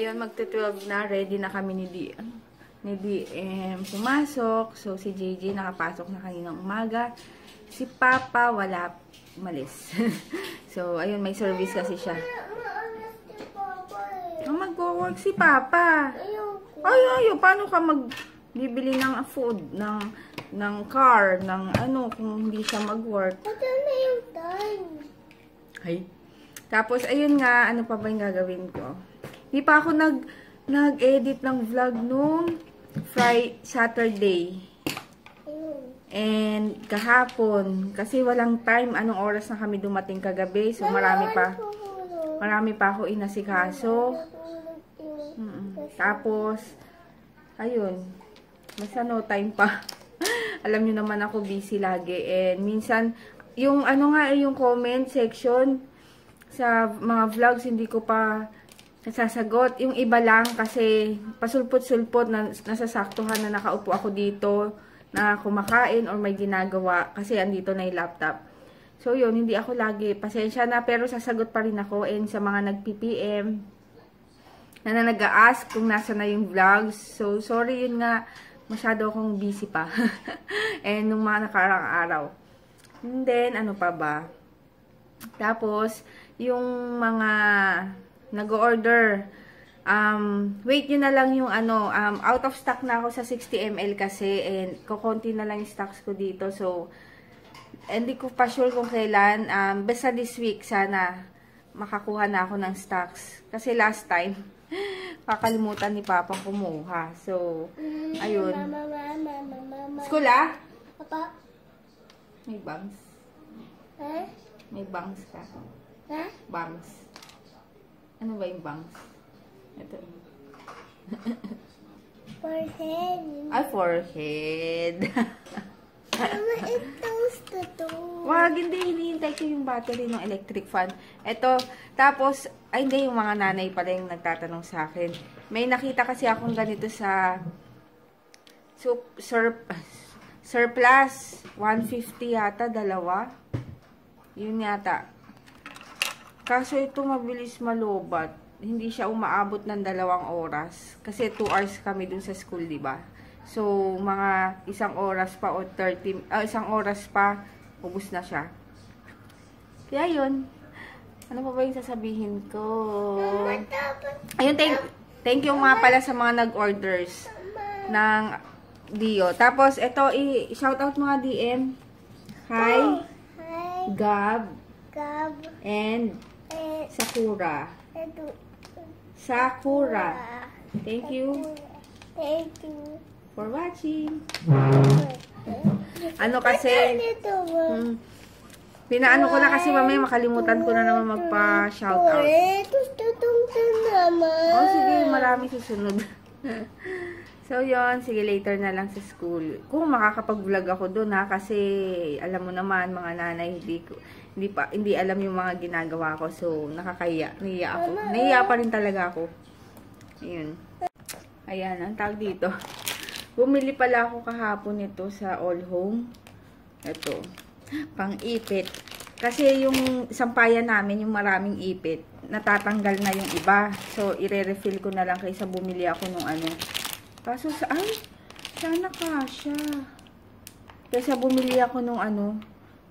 ayun, magto-12 na. Ready na kami ni DM pumasok. So, si JJ nakapasok na kaninang umaga. Si Papa, wala, umalis. So, ayun, may service kasi siya. Mag-work si Papa. Ayaw. Paano ka magbibili ng food, ng car, ng ano, kung hindi siya mag-work? Ito na yung time. Ay. Tapos, ayun nga, ano pa ba yung gagawin ko? Hindi pa ako nag-edit ng vlog noong Saturday. And kahapon, kasi walang time, anong oras na kami dumating kagabi. So, marami pa ako inasikaso. Tapos, ayun, basta no time pa. Alam nyo naman ako busy lagi. And minsan, yung ano nga, yung comment section, sa mga vlogs, hindi ko pa nasasagot. Yung iba lang kasi pasulpot-sulpot na nasasaktuhan na nakaupo ako dito na kumakain or may ginagawa kasi andito na yung laptop. So yun, hindi ako lagi. Pasensya na pero sasagot pa rin ako. And sa mga nag-PPM na nag-a-ask kung nasa na yung vlogs. So sorry, yun nga, masyado akong busy pa. And nung mga nakarang araw. And then, ano pa ba? Tapos, yung mga nag-order, wait nyo na lang yung ano, out of stock na ako sa 60 ml kasi, and kukunti na lang yung stocks ko dito. So, hindi ko pa sure kung kailan, basta this week, sana makakuha na ako ng stocks. Kasi last time, kakalimutan ni Papa kumuha. So, ayun. School, Papa? May bangs. May bangs ka. Bangs. Ano ba yung bangs? Ito. Forehead. Ay, forehead. Mama, ito to. Wag, hindi. Hinihintay ko yung battery ng electric fan. Ito. Tapos, ay hindi, yung mga nanay pala yung nagtatanong sa akin. May nakita kasi akong ganito sa surplus. 150 yata, dalawa. Yun yata. Kaso ito mabilis malubat. Hindi siya umaabot ng 2 oras. Kasi 2 hours kami dun sa school, diba? So, mga 1 oras pa o 1 oras pa, ubus na siya. Kaya yun. Ano pa ba yung sasabihin ko? Ayun, thank you nga pala sa mga nag-orders ng Dio. Tapos, ito, i-shoutout mga DM. Hi. Gab. And Sakura. Thank you for watching. Ano kasi, pinaano ko na kasi mamaya makalimutan ko na naman magpa-shoutout. Oh, sige, marami susunod. So, yun. Sige, later na lang sa school. Kung makakapag-vlog ako doon, ha. Kasi, alam mo naman, mga nanay, hindi alam yung mga ginagawa ko. So, nakakahiya. Nahiya ako. Nahiya pa rin talaga ako. Ayun. Ayan, ang tawag dito. Bumili pala ako kahapon nito sa All Home. Ito. Pang-ipit. Kasi yung sampayan namin, yung maraming ipit, natatanggal na yung iba. So, ire-refill ko na lang kaysa bumili ako nung ano. Kaso sana kasha. Kaysa bumili ako nung ano,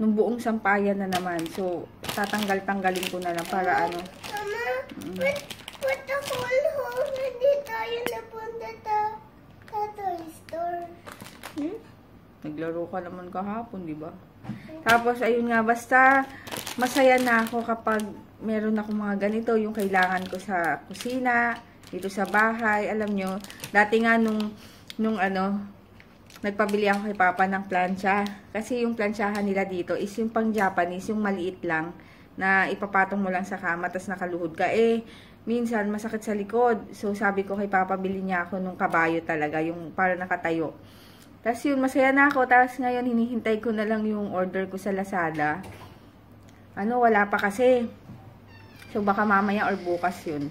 nung buong sampayan na naman. So, tatanggal-tanggalin ko na lang para ano. Mama, what the whole home? Hindi tayo napunta sa toy store. Naglaro ka naman kahapon, di ba? Tapos, ayun nga, basta masaya na ako kapag meron ako mga ganito, yung kailangan ko sa kusina, dito sa bahay. Alam nyo, dati nga nung ano, nagpabili ako kay Papa ng plancha. Kasi yung planchahan nila dito is yung pang Japanese, yung maliit lang, na ipapatong mo lang sa kama, tas nakaluhod ka. Minsan, masakit sa likod. So, sabi ko kay Papa, bili niya ako nung kabayo talaga, yung para nakatayo. Tas yun, masaya na ako. Tapos ngayon, hinihintay ko na lang yung order ko sa Lazada. Wala pa kasi. So, baka mamaya or bukas yun.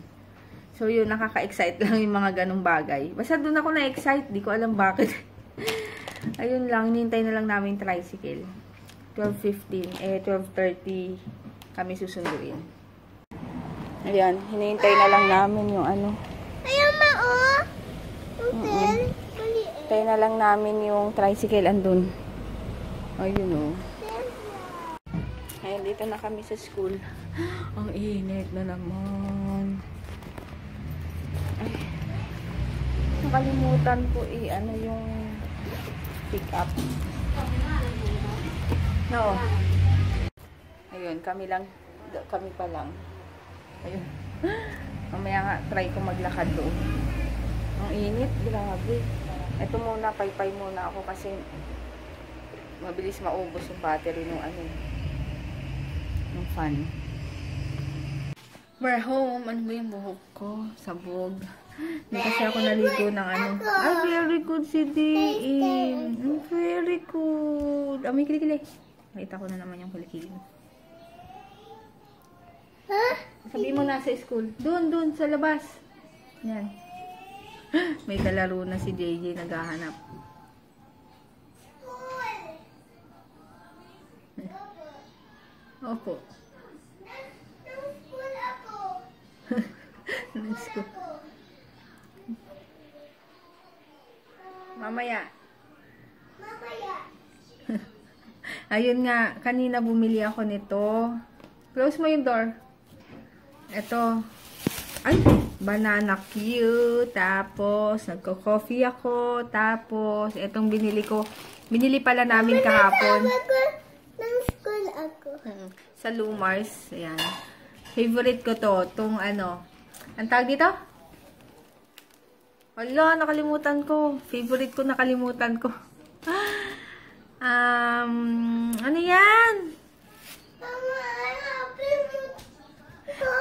So, yun, nakaka-excite lang yung mga ganong bagay. Basta doon ako na-excite. Di ko alam bakit. Ayun lang, hinihintay na lang namin tricycle. 12:15, 12:30 kami susunduin. Ayan, hinihintay na lang namin yung ano, Tayo na lang namin yung tricycle andun. Ayun o. Ayun, dito na kami sa school. Ang init na naman. Ay. Nakalimutan ko ano yung pick up. No. Ayun, kami pa lang. Ayun. Mamaya nga, try ko maglakad doon. Ang init, grabe. Ito muna, paypay muna ako kasi mabilis maubos yung battery ng ng fan. We're home. Ano ba yung buhok ko? Sabog. Hindi kasi ako naligo ng Ay, very good si Dean. Very good. May kilikili. Nakita ko na naman yung kilikili. Sabihin mo nasa school. Doon, sa labas. Yan. May kalaro na si JJ naghahanap. Opo. School. Mamaya. Ayun nga, kanina bumili ako nito. Close mo yung door. Ito. Ay, banana cute. Tapos, nagko-coffee ako. Tapos, itong binili ko. Binili pala namin kahapon. Nang school ako. Sa Lumars. Ayan. Favorite ko to. Itong ang tawag dito? Wala, nakalimutan ko. Favorite ko, nakalimutan ko. Ano yan?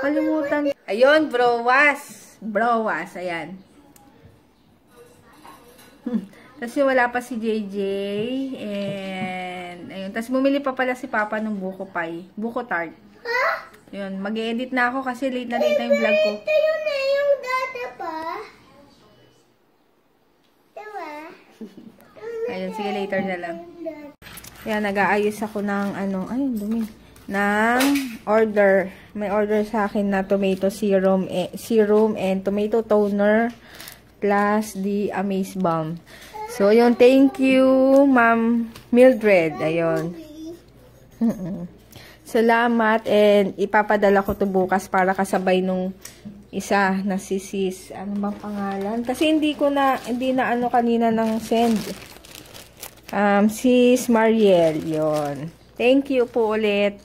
Kalimutan. Ayun, browas. Browas, ayan. Tapos wala pa si JJ. And, ayun. Tapos bumili pa pala si Papa ng buko pie. Buko tart. Yun, mag-edit na ako kasi late na yung vlog ko. Ito yun na yung data pa. Diba? Ayun, sige later na lang. Ayan, nag-aayos ako ng ayun, dumi. Ng order. May order sa akin na tomato serum and tomato toner plus the Amaze Bomb. So, yun, thank you, Ma'am Mildred. Ayun. Salamat and ipapadala ko to bukas para kasabay nung isa na si Sis. Ano bang pangalan? Kasi hindi na kanina ng send. Sis Mariel. Yon. Thank you po ulit.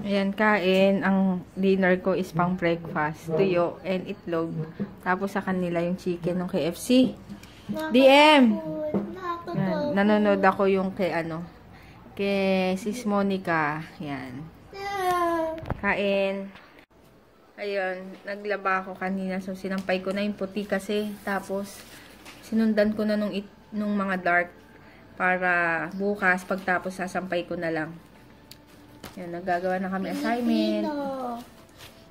Ayan, kain. Ang dinner ko is pang breakfast. Tuyo and itlog. Tapos sa kanila yung chicken ng KFC. DM! Yan. Nanonood ako yung kay Sis Monica. Yan. Kain. Ayun, naglaba ako kanina. So, sinampay ko na yung puti kasi. Tapos, sinundan ko na nung mga dark. Para bukas, pagtapos, sasampay ko na lang. Yan, nagagawa na kami assignment.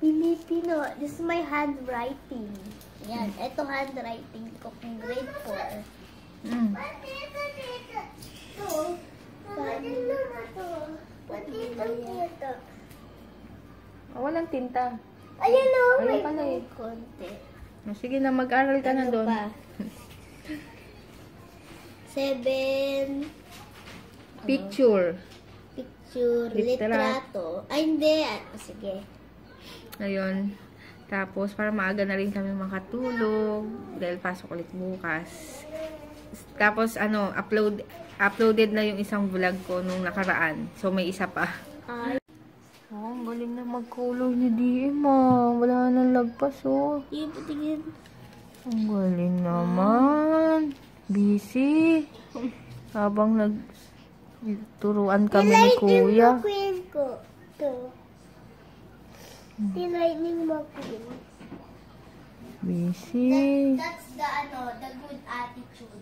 Filipino. This is my handwriting. Yan, ito handwriting ko kung grade 4. Oh, walang tinta. Ayan o, may pala konti. Sige na, mag-aral ka na doon. 7. Picture. Litrato. Ay, hindi. Sige. Ayun. Tapos, para maaga na rin kami makatulog. Dahil pasok ulit bukas. Tapos, uploaded na yung isang vlog ko nung nakaraan. So, may isa pa. Oh, ang galing na mag-color ni DM, wala nang lagpas, oh. Tingin. Ang galing naman. Busy. Habang nagturuan kami ni Kuya. Queen ko. Ito. Lightning McQueen. Busy. That's the good attitude.